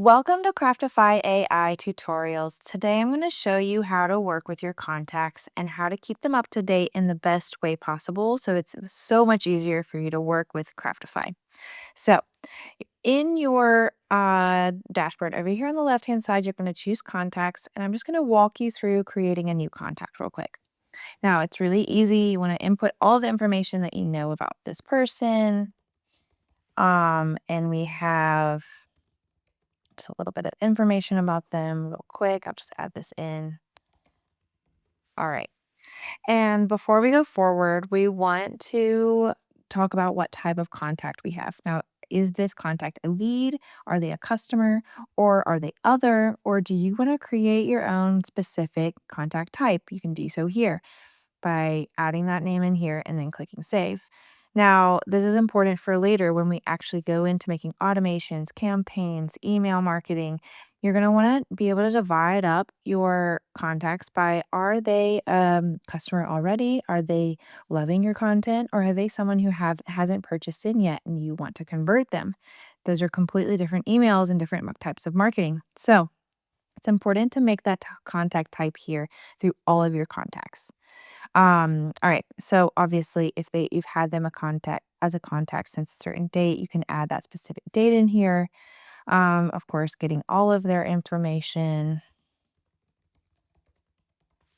Welcome to Craftify AI tutorials. Today I'm going to show you how to work with your contacts and how to keep them up to date in the best way possible so it's so much easier for you to work with Craftify. So, in your dashboard over here on the left hand side, you're going to choose contacts, and I'm just going to walk you through creating a new contact real quick. Now, it's really easy. You want to input all the information that you know about this person. And we have just a little bit of information about them real quick. I'll just add this in. All right. And before we go forward, we want to talk about what type of contact we have. Now, is this contact a lead? Are they a customer? Or are they other? Or do you want to create your own specific contact type? You can do so here by adding that name in here and then clicking save. Now, this is important for later when we actually go into making automations, campaigns, email marketing. You're going to want to be able to divide up your contacts by, are they customer already? Are they loving your content? Or are they someone who hasn't purchased in yet and you want to convert them? Those are completely different emails and different types of marketing. So it's important to make that contact type here through all of your contacts. All right. So obviously, if you've had them a contact since a certain date, you can add that specific date in here. Of course, getting all of their information.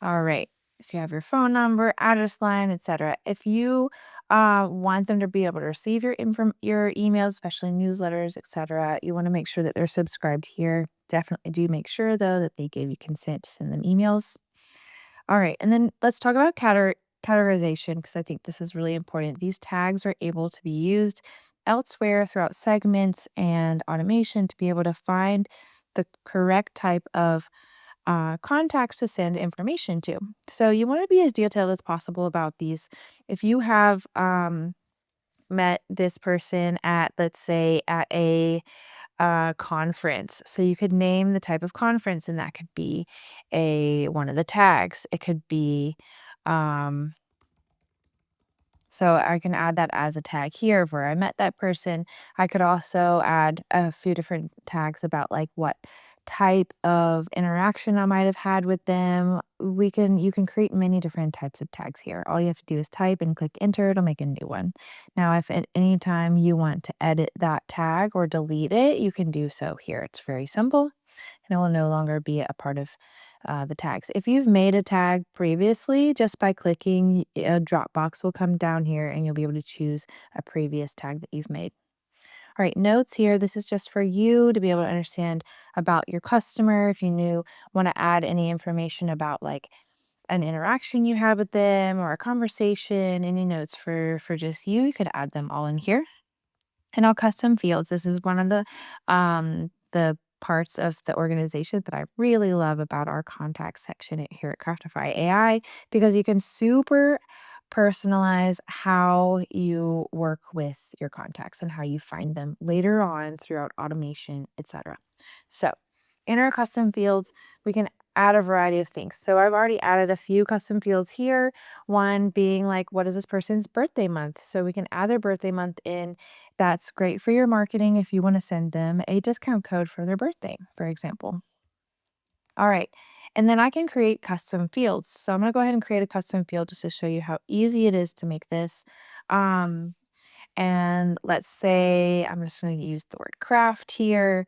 All right. If you have your phone number, address line, etc. If you want them to be able to receive your emails, especially newsletters, etc., you want to make sure that they're subscribed here. Definitely do make sure though that they gave you consent to send them emails. All right, and then let's talk about categorization because I think this is really important. These tags are able to be used elsewhere throughout segments and automation to be able to find the correct type of contacts to send information to. So you want to be as detailed as possible about these. If you have met this person at, let's say, at a conference. So you could name the type of conference, and that could be a one of the tags. It could be um, so I can add that as a tag here of where I met that person. I could also add a few different tags about like what type of interaction I might have had with them. You can create many different types of tags here. All you have to do is type and click enter, it'll make a new one. Now, if at any time you want to edit that tag or delete it, you can do so here. It's very simple and it will no longer be a part of the tags. If you've made a tag previously, just by clicking, a drop box will come down here and you'll be able to choose a previous tag that you've made. All right, notes here. This is just for you to be able to understand about your customer. If you want to add any information about like an interaction you had with them or a conversation, any notes for just you, you could add them all in here. And now custom fields. This is one of the parts of the organization that I really love about our contact section here at Craftify AI because you can super personalize how you work with your contacts and how you find them later on throughout automation, etc. So in our custom fields, we can add a variety of things. So I've already added a few custom fields here. One being like, what is this person's birthday month? So we can add their birthday month in. That's great for your marketing if you want to send them a discount code for their birthday, for example. All right. And then I can create custom fields. So I'm going to go ahead and create a custom field just to show you how easy it is to make this. Um, and let's say I'm just going to use the word craft here.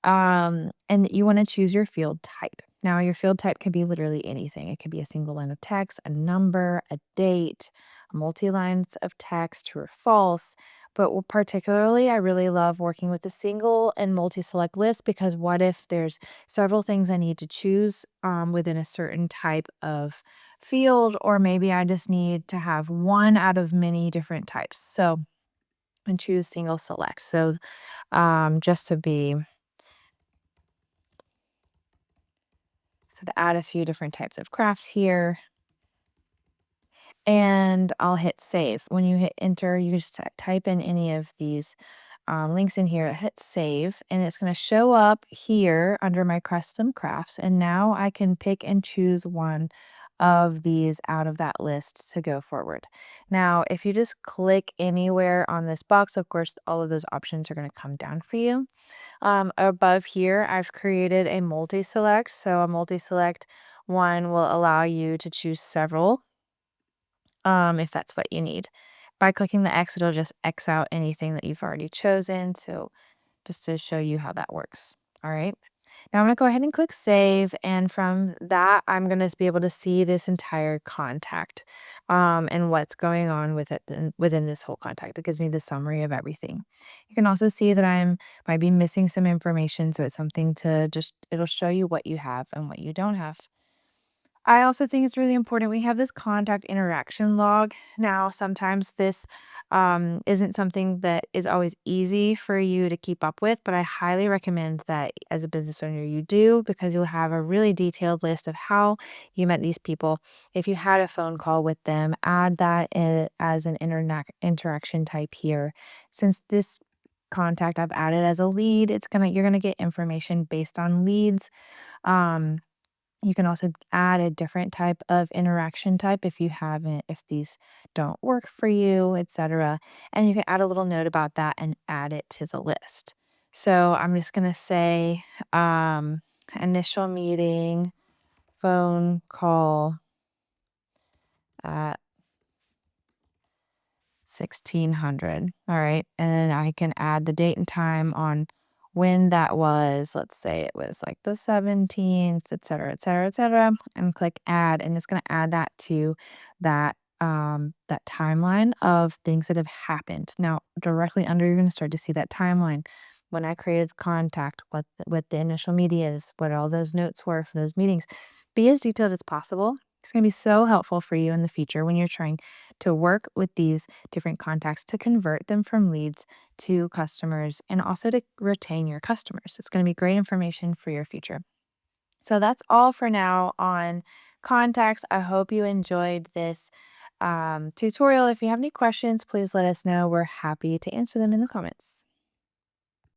And you want to choose your field type. Now, your field type can be literally anything. It could be a single line of text, a number, a date, multi lines of text, true or false. But particularly, I really love working with a single and multi select list because what if there's several things I need to choose within a certain type of field, or maybe I just need to have one out of many different types. So, and choose single select. So, just to be So to add a few different types of crafts here, and I'll hit save. When you hit enter, you just type in any of these links in here, hit save, and it's going to show up here under my custom crafts. And now I can pick and choose one of these out of that list to go forward. Now, if you just click anywhere on this box, of course, all of those options are going to come down for you. Above here, I've created a multi-select. So a multi-select one will allow you to choose several if that's what you need. By clicking the X, it'll just X out anything that you've already chosen. So just to show you how that works. All right. Now I'm going to go ahead and click save. And from that, I'm going to be able to see this entire contact and what's going on with it within this whole contact. It gives me the summary of everything. You can also see that might be missing some information. So it's something to it'll show you what you have and what you don't have. I also think it's really important we have this contact interaction log. Now, sometimes this isn't something that is always easy for you to keep up with, but I highly recommend that as a business owner you do because you'll have a really detailed list of how you met these people. If you had a phone call with them, add that as an interaction type here. Since this contact I've added as a lead, you're gonna get information based on leads. Um, you can also add a different type of interaction type if these don't work for you, etc. And you can add a little note about that and add it to the list. So I'm just going to say um, initial meeting, phone call at 1600. All right. And then I can add the date and time on when that was. Let's say it was like the 17th, et cetera, et cetera, et cetera. And click add. And it's going to add that to that timeline of things that have happened. Now, directly under, you're going to start to see that timeline. When I created the contact, what the initial media is, what all those notes were for those meetings. Be as detailed as possible. It's going to be so helpful for you in the future when you're trying to work with these different contacts to convert them from leads to customers and also to retain your customers. It's going to be great information for your future. So that's all for now on contacts. I hope you enjoyed this tutorial. If you have any questions, please let us know. We're happy to answer them in the comments.